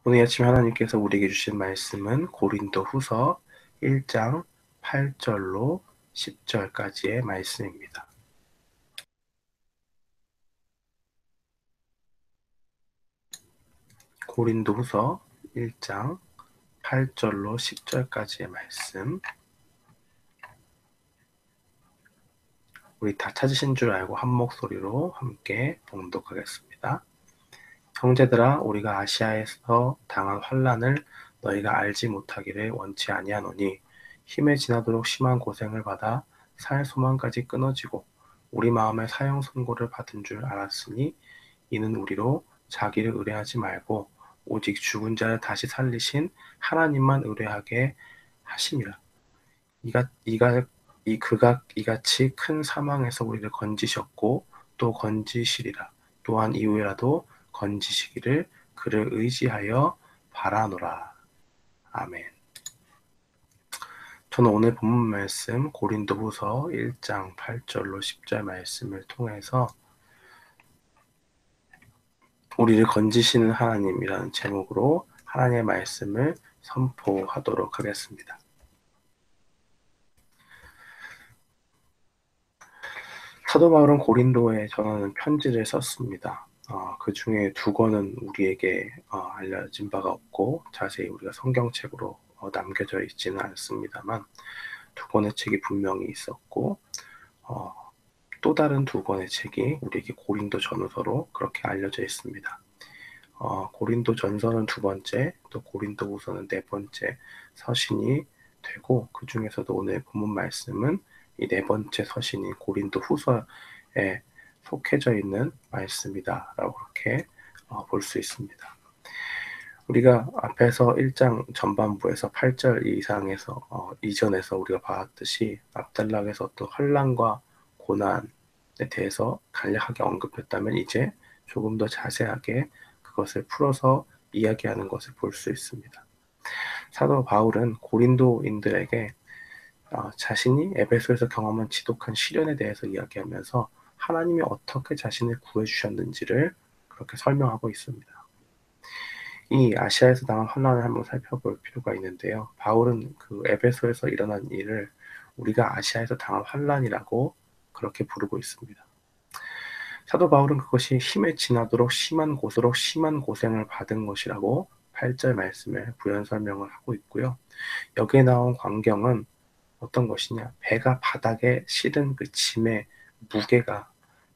오늘 아침 하나님께서 우리에게 주신 말씀은 고린도후서 1장 8절로 10절까지의 말씀입니다. 고린도후서 1장 8절로 10절까지의 말씀. 우리 다 찾으신 줄 알고 한 목소리로 함께 봉독하겠습니다. 형제들아, 우리가 아시아에서 당한 환난을 너희가 알지 못하기를 원치 아니하노니 힘에 지나도록 심한 고생을 받아 살 소망까지 끊어지고 우리 마음에 사형 선고를 받은 줄 알았으니 이는 우리로 자기를 의뢰하지 말고 오직 죽은 자를 다시 살리신 하나님만 의뢰하게 하심이라. 그가 이같이 큰 사망에서 우리를 건지셨고 또 건지시리라. 또한 이후에라도 건지시기를 그를 의지하여 바라노라. 아멘. 저는 오늘 본문 말씀 고린도후서 1장 8절로 10절 말씀을 통해서 우리를 건지시는 하나님이라는 제목으로 하나님의 말씀을 선포하도록 하겠습니다. 사도 바울은 고린도에 전하는 편지를 썼습니다. 그 중에 두 권은 우리에게 알려진 바가 없고 자세히 우리가 성경책으로 남겨져 있지는 않습니다만 두 권의 책이 분명히 있었고 또 다른 두 권의 책이 우리에게 고린도 전후서로 그렇게 알려져 있습니다. 고린도 전서는 두 번째, 또 고린도 후서는 네 번째 서신이 되고 그 중에서도 오늘 본문 말씀은 이 네 번째 서신인 고린도 후서에 속해져 있는 말씀이다라고 그렇게 볼 수 있습니다. 우리가 앞에서 1장 전반부에서 8절 이상에서 이전에서 우리가 봤듯이 압달락에서 어떤 환난과 고난에 대해서 간략하게 언급했다면 이제 조금 더 자세하게 그것을 풀어서 이야기하는 것을 볼 수 있습니다. 사도 바울은 고린도인들에게 자신이 에베소에서 경험한 지독한 시련에 대해서 이야기하면서 하나님이 어떻게 자신을 구해주셨는지를 그렇게 설명하고 있습니다. 이 아시아에서 당한 환난을 한번 살펴볼 필요가 있는데요. 바울은 그 에베소에서 일어난 일을 우리가 아시아에서 당한 환난이라고 그렇게 부르고 있습니다. 사도 바울은 그것이 힘에 지나도록 심한 곳으로 심한 고생을 받은 것이라고 8절 말씀에 부연 설명을 하고 있고요. 여기에 나온 광경은 어떤 것이냐? 배가 바닥에 실은 그 짐의 무게가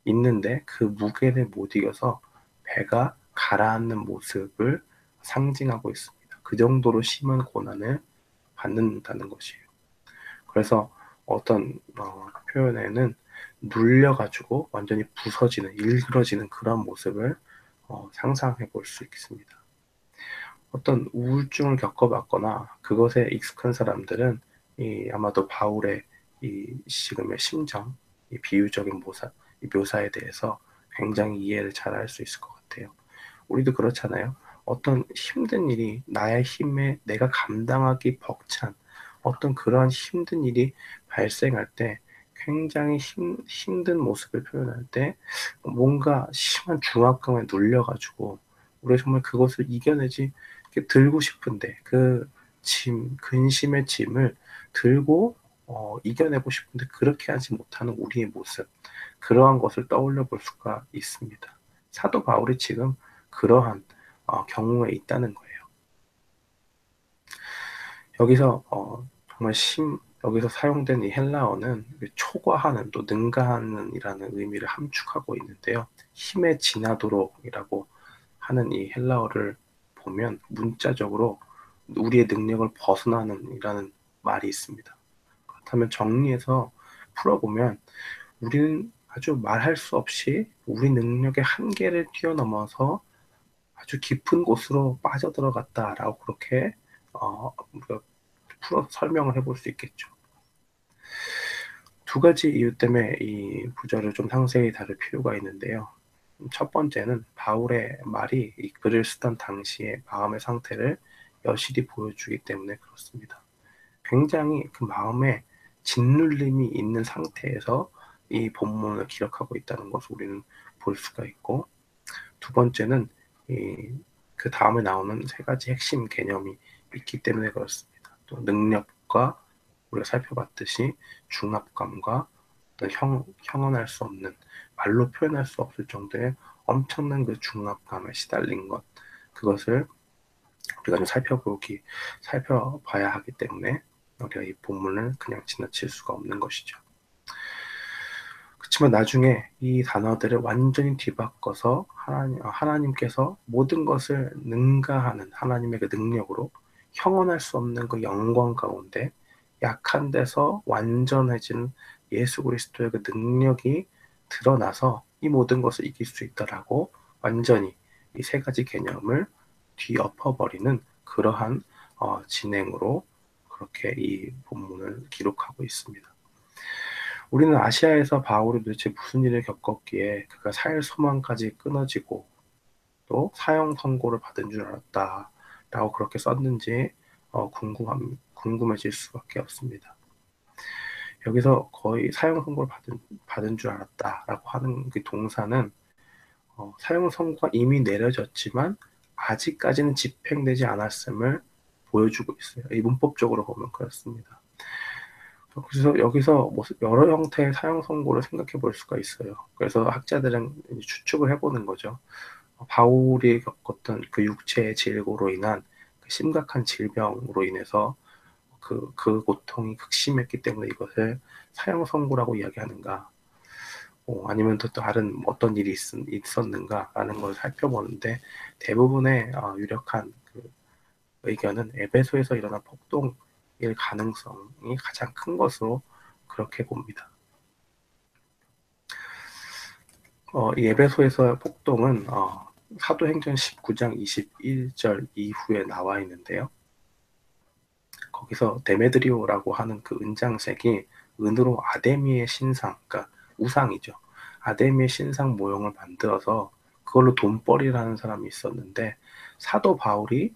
있는데 그 무게를 못 이겨서 배가 가라앉는 모습을 상징하고 있습니다. 그 정도로 심한 고난을 받는다는 것이에요. 그래서 어떤 표현에는 눌려가지고 완전히 부서지는, 일그러지는 그런 모습을 상상해 볼 수 있습니다. 어떤 우울증을 겪어봤거나 그것에 익숙한 사람들은 아마도 바울의 이 지금의 심정, 이 비유적인 이 묘사에 대해서 굉장히 이해를 잘 할 수 있을 것 같아요. 우리도 그렇잖아요. 어떤 힘든 일이 나의 힘에 내가 감당하기 벅찬 어떤 그러한 힘든 일이 발생할 때 굉장히 힘든 모습을 표현할 때 뭔가 심한 중압감에 눌려가지고 우리가 정말 그것을 이겨내지 들고 싶은데 그 근심의 짐을 들고 이겨내고 싶은데 그렇게 하지 못하는 우리의 모습, 그러한 것을 떠올려 볼 수가 있습니다. 사도 바울이 지금 그러한 경우에 있다는 거예요. 여기서 정말 여기서 사용된 이 헬라어는 초과하는 또 능가하는이라는 의미를 함축하고 있는데요. 힘에 지나도록이라고 하는 이 헬라어를 보면 문자적으로 우리의 능력을 벗어나는이라는 말이 있습니다. 그렇다면 정리해서 풀어보면 우리는 아주 말할 수 없이 우리 능력의 한계를 뛰어넘어서 아주 깊은 곳으로 빠져들어갔다라고 그렇게 우리가 풀어 설명을 해볼 수 있겠죠. 두 가지 이유 때문에 이 구절을 좀 상세히 다룰 필요가 있는데요. 첫 번째는 바울의 말이 이 글을 쓰던 당시의 마음의 상태를 여실히 보여주기 때문에 그렇습니다. 굉장히 그 마음에 짓눌림이 있는 상태에서 이 본문을 기록하고 있다는 것을 우리는 볼 수가 있고, 두 번째는 이 그 다음에 나오는 세 가지 핵심 개념이 있기 때문에 그렇습니다. 또 능력과 우리가 살펴봤듯이 중압감과 또 형언할 수 없는, 말로 표현할 수 없을 정도의 엄청난 그 중압감에 시달린 것, 그것을 우리가 좀 살펴봐야 하기 때문에 우리가 이 본문을 그냥 지나칠 수가 없는 것이죠. 그렇지만 나중에 이 단어들을 완전히 뒤바꿔서 하나님께서 모든 것을 능가하는 하나님의 그 능력으로 형언할 수 없는 그 영광 가운데 약한 데서 완전해진 예수 그리스도의 그 능력이 드러나서 이 모든 것을 이길 수 있다라고 완전히 이 세 가지 개념을 뒤엎어버리는 그러한 진행으로 그렇게 이 본문을 기록하고 있습니다. 우리는 아시아에서 바울이 도대체 무슨 일을 겪었기에 그가 살 소망까지 끊어지고 또 사형 선고를 받은 줄 알았다 라고 그렇게 썼는지 궁금해질 수밖에 없습니다. 여기서 거의 사형 선고를 받은 줄 알았다 라고 하는 그 동사는 사형 선고가 이미 내려졌지만 아직까지는 집행되지 않았음을 보여주고 있어요. 이 문법적으로 보면 그렇습니다. 그래서 여기서 여러 형태의 사형 선고를 생각해 볼 수가 있어요. 그래서 학자들은 추측을 해보는 거죠. 바울이 겪었던 그 육체의 질고로 인한 그 심각한 질병으로 인해서 그 고통이 극심했기 때문에 이것을 사형 선고라고 이야기하는가, 아니면 또 다른 어떤 일이 있었는가라는 걸 살펴보는데 대부분의 유력한 그 의견은 에베소에서 일어난 폭동일 가능성이 가장 큰 것으로 그렇게 봅니다. 이 에베소에서의 폭동은 사도행전 19장 21절 이후에 나와 있는데요. 거기서 데메드리오라고 하는 그 은장색이 은으로 아데미의 신상, 그러니까 우상이죠. 아데미의 신상 모형을 만들어서 그걸로 돈벌이라는 사람이 있었는데 사도 바울이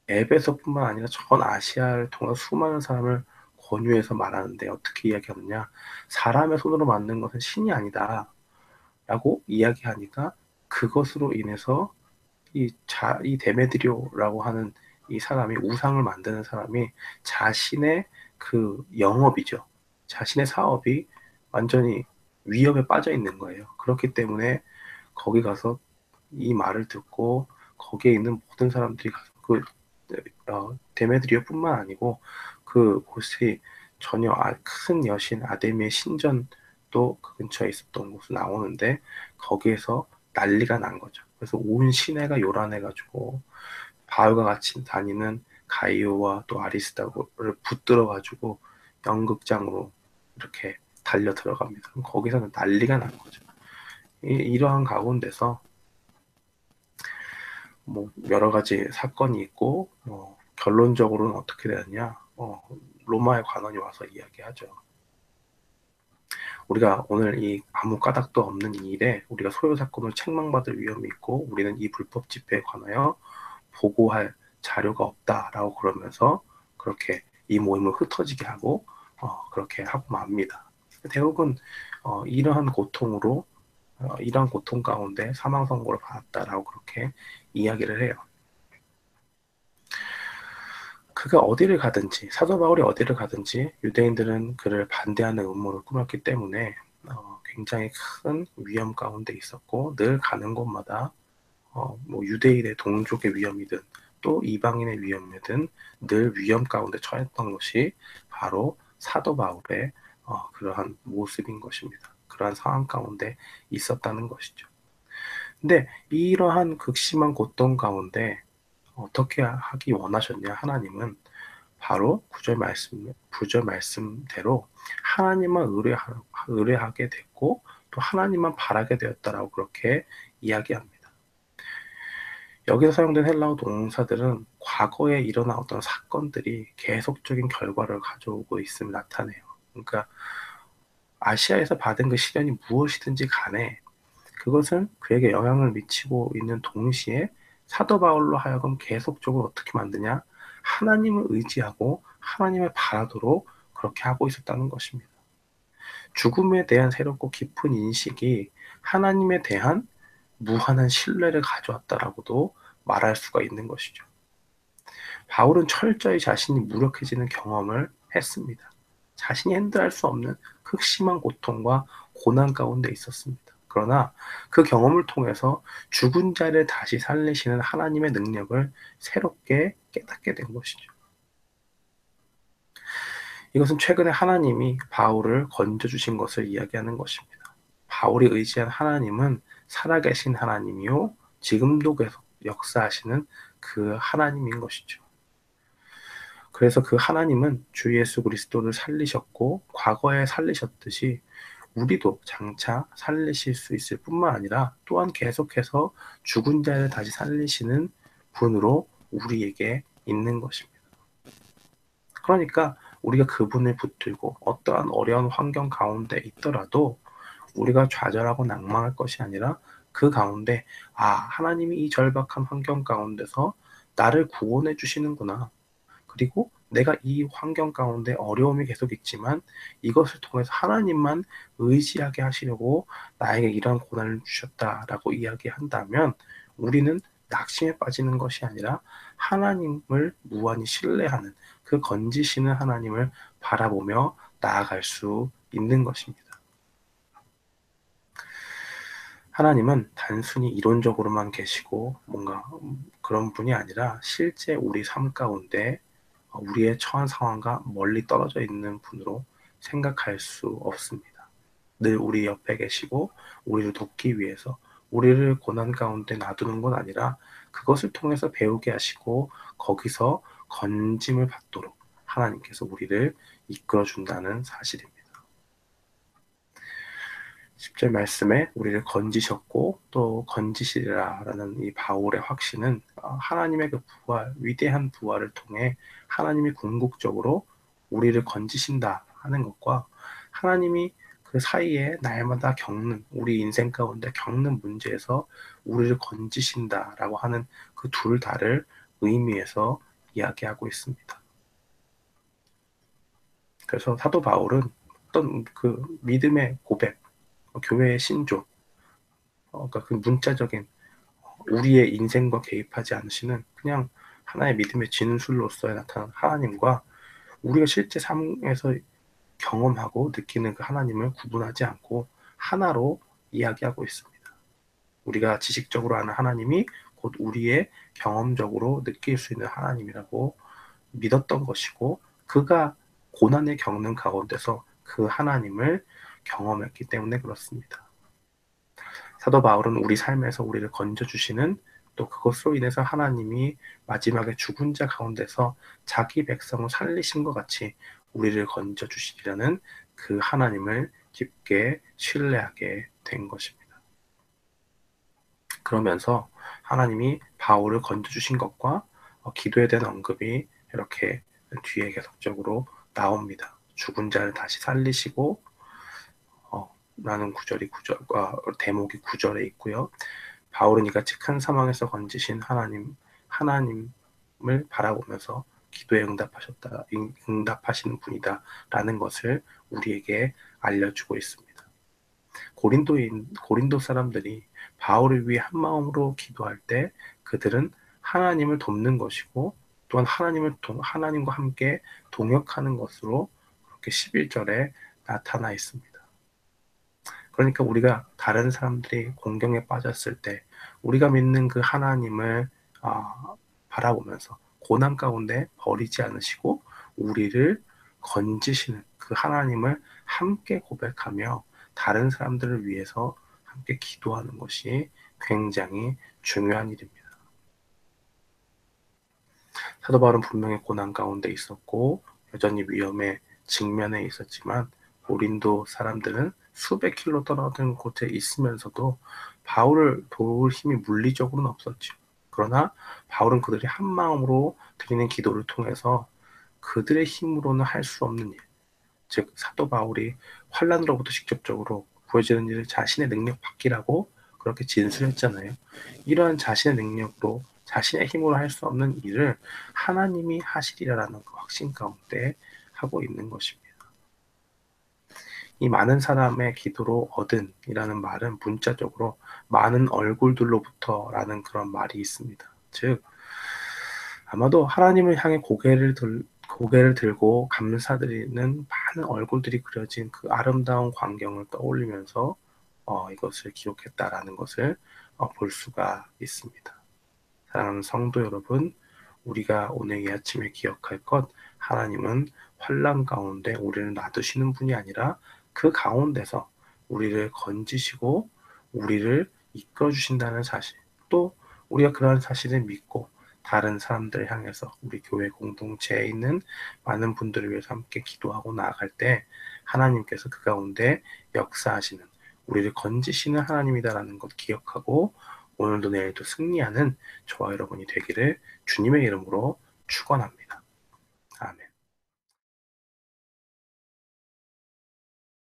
에베소뿐만 아니라 전 아시아를 통해 수많은 사람을 권유해서 말하는데 어떻게 이야기하느냐, 사람의 손으로 만든 것은 신이 아니다 라고 이야기하니까 그것으로 인해서 이 데메드리오라고 하는 이 사람이, 우상을 만드는 사람이 자신의 그 영업이죠, 자신의 사업이 완전히 위협에 빠져 있는 거예요. 그렇기 때문에 거기 가서 이 말을 듣고 거기에 있는 모든 사람들이 가서 데메드리오뿐만 아니고 그곳이 전혀 큰 여신 아데미의 신전도 그 근처에 있었던 곳으로 나오는데 거기에서 난리가 난 거죠. 그래서 온 시내가 요란해가지고 바울과 같이 다니는 가이오와 또 아리스다고를 붙들어가지고 연극장으로 이렇게 달려 들어갑니다. 그럼 거기서는 난리가 난 거죠. 이러한 가운데서 여러 가지 사건이 있고 결론적으로는 어떻게 되느냐, 로마의 관원이 와서 이야기하죠. 우리가 오늘 이 아무 까닭도 없는 이 일에 우리가 소요 사건을 책망받을 위험이 있고 우리는 이 불법 집회에 관하여 보고할 자료가 없다라고 그러면서 그렇게 이 모임을 흩어지게 하고 그렇게 하고 맙니다. 대부분 이러한 고통으로 이러한 고통 가운데 사망 선고를 받았다라고 그렇게 이야기를 해요. 그가 어디를 가든지, 사도 바울이 어디를 가든지 유대인들은 그를 반대하는 음모를 꾸몄기 때문에 굉장히 큰 위험 가운데 있었고 늘 가는 곳마다 유대인의 동족의 위험이든 또 이방인의 위험이든 늘 위험 가운데 처했던 것이 바로 사도 바울의 그러한 모습인 것입니다. 그러한 상황 가운데 있었다는 것이죠. 근데 이러한 극심한 고통 가운데 어떻게 하기 원하셨냐, 하나님은 바로 9절 말씀대로 하나님만 의뢰하게 됐고 또 하나님만 바라게 되었다라고 그렇게 이야기합니다. 여기서 사용된 헬라어 동사들은 과거에 일어난 어떤 사건들이 계속적인 결과를 가져오고 있음을 나타내요. 그러니까 아시아에서 받은 그 시련이 무엇이든지 간에 그것은 그에게 영향을 미치고 있는 동시에 사도 바울로 하여금 계속적으로 어떻게 만드냐, 하나님을 의지하고 하나님을 바라도록 그렇게 하고 있었다는 것입니다. 죽음에 대한 새롭고 깊은 인식이 하나님에 대한 무한한 신뢰를 가져왔다라고도 말할 수가 있는 것이죠. 바울은 철저히 자신이 무력해지는 경험을 했습니다. 자신이 핸들할 수 없는 극심한 고통과 고난 가운데 있었습니다. 그러나 그 경험을 통해서 죽은 자를 다시 살리시는 하나님의 능력을 새롭게 깨닫게 된 것이죠. 이것은 최근에 하나님이 바울을 건져주신 것을 이야기하는 것입니다. 바울이 의지한 하나님은 살아계신 하나님이요, 지금도 계속 역사하시는 그 하나님인 것이죠. 그래서 그 하나님은 주 예수 그리스도를 살리셨고, 과거에 살리셨듯이 우리도 장차 살리실 수 있을 뿐만 아니라 또한 계속해서 죽은 자를 다시 살리시는 분으로 우리에게 있는 것입니다. 그러니까 우리가 그분을 붙들고 어떠한 어려운 환경 가운데 있더라도 우리가 좌절하고 낭망할 것이 아니라 그 가운데 하나님이 이 절박한 환경 가운데서 나를 구원해 주시는구나. 그리고 내가 이 환경 가운데 어려움이 계속 있지만 이것을 통해서 하나님만 의지하게 하시려고 나에게 이러한 고난을 주셨다라고 이야기한다면 우리는 낙심에 빠지는 것이 아니라 하나님을 무한히 신뢰하는 그 건지시는 하나님을 바라보며 나아갈 수 있는 것입니다. 하나님은 단순히 이론적으로만 계시고 뭔가 그런 분이 아니라 실제 우리 삶 가운데 우리의 처한 상황과 멀리 떨어져 있는 분으로 생각할 수 없습니다. 늘 우리 옆에 계시고 우리를 돕기 위해서 우리를 고난 가운데 놔두는 건 아니라 그것을 통해서 배우게 하시고 거기서 건짐을 받도록 하나님께서 우리를 이끌어 준다는 사실입니다. 10절 말씀에 우리를 건지셨고 또 건지시리라라는 이 바울의 확신은 하나님의 그 부활, 위대한 부활을 통해 하나님이 궁극적으로 우리를 건지신다 하는 것과 하나님이 그 사이에 날마다 겪는 우리 인생 가운데 겪는 문제에서 우리를 건지신다라고 하는 그 둘 다를 의미해서 이야기하고 있습니다. 그래서 사도 바울은 어떤 그 믿음의 고백, 교회의 신조, 그러니까 그 문자적인 우리의 인생과 개입하지 않으시는 그냥 하나의 믿음의 진술로서의 나타난 하나님과 우리가 실제 삶에서 경험하고 느끼는 그 하나님을 구분하지 않고 하나로 이야기하고 있습니다. 우리가 지식적으로 아는 하나님이 곧 우리의 경험적으로 느낄 수 있는 하나님이라고 믿었던 것이고 그가 고난을 겪는 가운데서 그 하나님을 경험했기 때문에 그렇습니다. 사도 바울은 우리 삶에서 우리를 건져주시는 또 그것으로 인해서 하나님이 마지막에 죽은 자 가운데서 자기 백성을 살리신 것 같이 우리를 건져주시리라는 그 하나님을 깊게 신뢰하게 된 것입니다. 그러면서 하나님이 바울을 건져주신 것과 기도에 대한 언급이 이렇게 뒤에 계속적으로 나옵니다. 죽은 자를 다시 살리시고 라는 대목이 9절에 있고요. 바울은 이같이 큰 사망에서 건지신 하나님을 바라보면서 기도에 응답하시는 분이다라는 것을 우리에게 알려주고 있습니다. 고린도 사람들이 바울을 위해 한 마음으로 기도할 때 그들은 하나님을 돕는 것이고 또한 하나님과 함께 동역하는 것으로 그렇게 11절에 나타나 있습니다. 그러니까 우리가 다른 사람들이 공경에 빠졌을 때 우리가 믿는 그 하나님을 바라보면서 고난 가운데 버리지 않으시고 우리를 건지시는 그 하나님을 함께 고백하며 다른 사람들을 위해서 함께 기도하는 것이 굉장히 중요한 일입니다. 사도 바울은 분명히 고난 가운데 있었고 여전히 위험에 직면해 있었지만 고린도 사람들은 수백 킬로 떨어진 곳에 있으면서도 바울을 도울 힘이 물리적으로는 없었죠. 그러나 바울은 그들이 한 마음으로 드리는 기도를 통해서 그들의 힘으로는 할 수 없는 일, 즉 사도 바울이 환난으로부터 직접적으로 구해지는 일을 자신의 능력 밖이라고 그렇게 진술했잖아요. 이러한 자신의 능력으로 자신의 힘으로 할 수 없는 일을 하나님이 하시리라는 그 확신 가운데 하고 있는 것입니다. 이 많은 사람의 기도로 얻은이라는 말은 문자적으로 많은 얼굴들로부터라는 그런 말이 있습니다. 즉 아마도 하나님을 향해 고개를 들고 감사드리는 많은 얼굴들이 그려진 그 아름다운 광경을 떠올리면서 이것을 기록했다라는 것을 볼 수가 있습니다. 사랑하는 성도 여러분, 우리가 오늘 이 아침에 기억할 것, 하나님은 환난 가운데 우리를 놔두시는 분이 아니라 그 가운데서 우리를 건지시고 우리를 이끌어 주신다는 사실, 또 우리가 그러한 사실을 믿고 다른 사람들을 향해서 우리 교회 공동체에 있는 많은 분들을 위해서 함께 기도하고 나아갈 때 하나님께서 그 가운데 역사하시는, 우리를 건지시는 하나님이다라는 것 기억하고 오늘도 내일도 승리하는 저와 여러분이 되기를 주님의 이름으로 축원합니다.